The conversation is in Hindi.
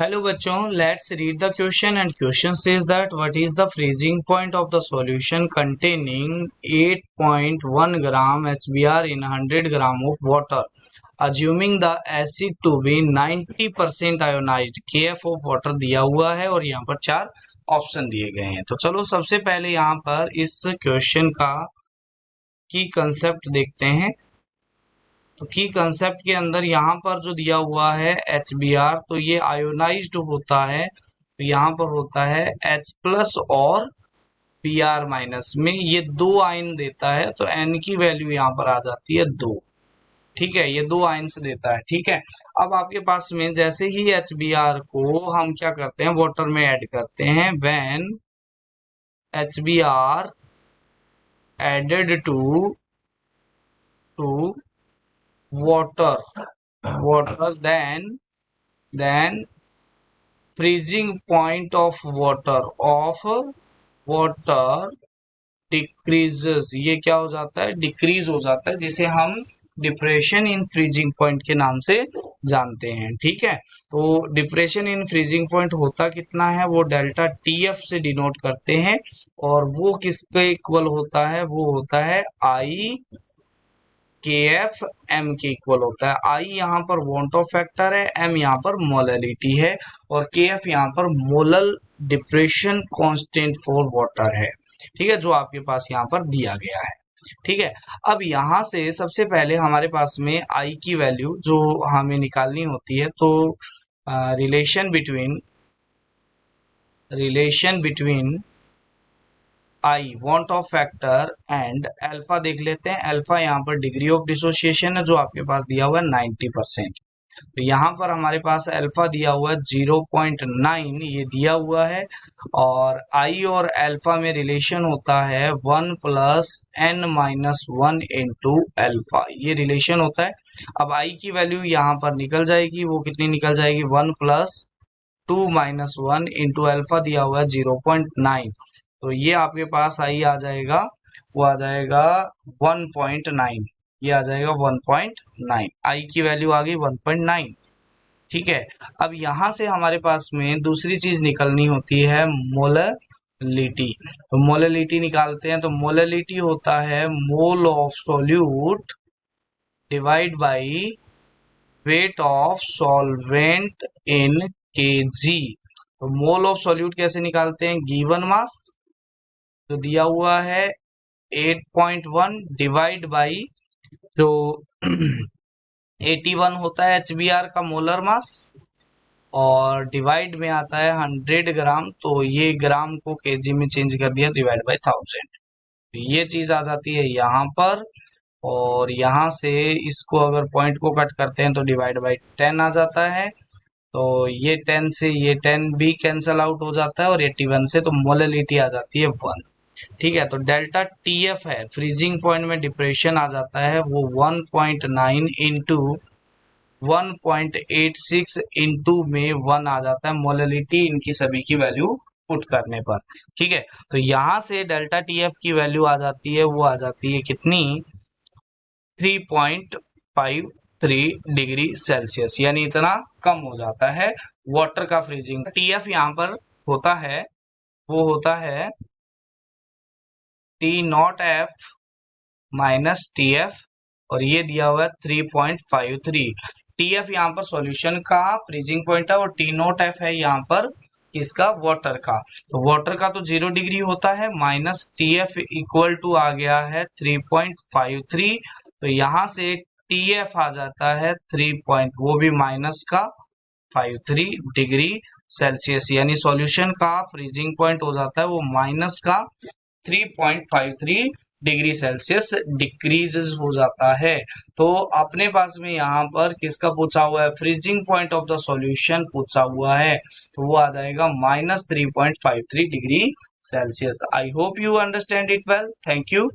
हेलो बच्चों, let's read the question and question says that what is the freezing point of the solution containing 8.1 gram HBr in 100 gram of water assuming the acid to be 90% ionized। KF of water दिया हुआ है और यहाँ पर 4 ऑप्शन दिए गए हैं। तो चलो सबसे पहले यहाँ पर इस क्वेश्चन का की कंसेप्ट देखते हैं। तो की कंसेप्ट के अंदर यहाँ पर जो दिया हुआ है HBr, तो ये आयोनाइज्ड होता है। तो यहाँ पर होता है H+ और Br माइनस में ये 2 आयन देता है। तो N की वैल्यू यहाँ पर आ जाती है 2। ठीक है, ये 2 आयन से देता है। ठीक है, अब आपके पास में जैसे ही HBr को हम क्या करते हैं, वाटर में ऐड करते हैं। When HBr added to water then freezing point of water decreases। ये क्या हो जाता है, डिक्रीज हो जाता है, जिसे हम डिप्रेशन इन फ्रीजिंग पॉइंट के नाम से जानते हैं। ठीक है, तो डिप्रेशन इन फ्रीजिंग पॉइंट होता कितना है, वो डेल्टा TF से डिनोट करते हैं। और वो किसके इक्वल होता है, वो होता है I KF M के इक्वल होता है। I यहाँ पर वॉन्ट ऑफ फैक्टर है, M यहाँ पर मोलैलिटी है और KF यहाँ पर molal depression constant for water है। ठीक है, जो आपके पास यहाँ पर दिया गया है। ठीक है, अब यहाँ से सबसे पहले हमारे पास में I की वैल्यू जो हमें निकालनी होती है, तो relation between I want of factor and alpha देख लेते हैं। अल्फा यहाँ पर डिग्री ऑफ डिसोसिएशन है, जो आपके पास दिया हुआ है 90%। तो यहाँ पर हमारे पास अल्फा दिया हुआ है 0.9, ये दिया हुआ है। और I और अल्फा में रिलेशन होता है 1 + n-1 इंटू अल्फा, ये रिलेशन होता है। अब I की वैल्यू यहाँ पर निकल जाएगी, वो कितनी निकल जाएगी, 1 + 2-1 इंटू अल्फा दिया हुआ है 0.9। तो ये आपके पास I आ जाएगा, वो आ जाएगा 1.9। ये आ जाएगा 1.9, I की वैल्यू आ गई 1.9। ठीक है, अब यहाँ से हमारे पास में दूसरी चीज निकलनी होती है मोलैलिटी। तो मोलैलिटी निकालते हैं। तो मोलैलिटी होता है mole of solute divide by weight of solvent in kg। तो मोल ऑफ सॉल्यूट कैसे निकालते हैं, गिवन मास जो दिया हुआ है 8.1 डिवाइड बाई जो 81 होता है HBr का मोलर मास, और डिवाइड में आता है 100 ग्राम। तो ये ग्राम को kg में चेंज कर दिया, डिवाइड बाई 1000। तो ये चीज आ जाती है यहाँ पर। और यहाँ से इसको अगर पॉइंट को कट करते हैं तो डिवाइड बाई 10 आ जाता है। तो ये 10 से ये 10 भी कैंसल आउट हो जाता है और 81 से तो मोलैलिटी आ जाती है 1। ठीक है, तो डेल्टा TF है, फ्रीजिंग पॉइंट में डिप्रेशन आ जाता है वो 1.9 इंटू 1.86 इंटू में 1 आ जाता है मोलैलिटी इनकी सभी की वैल्यू पुट करने पर। ठीक है, तो यहाँ से डेल्टा TF की वैल्यू आ जाती है, वो आ जाती है कितनी, 3.53 डिग्री सेल्सियस, यानी इतना कम हो जाता है वाटर का फ्रीजिंग। TF यहाँ पर होता है, वो होता है T0F माइनस TF, और ये दिया हुआ है 3.53। TF यहाँ पर सॉल्यूशन का फ्रीजिंग पॉइंट है और T0F है यहाँ पर किसका, वाटर का। तो वाटर का तो 0 डिग्री होता है, माइनस TF इक्वल टू आ गया है 3.53। तो यहाँ से TF आ जाता है 3 वो भी माइनस का 53 डिग्री सेल्सियस, यानी सॉल्यूशन का फ्रीजिंग पॉइंट हो जाता है वो माइनस का 3.53 डिग्री सेल्सियस डिक्रीज हो जाता है। तो अपने पास में यहाँ पर किसका पूछा हुआ है, freezing point of the solution पूछा हुआ है। तो वो आ जाएगा -3.53 degree Celsius. I hope you understand it well. Thank you.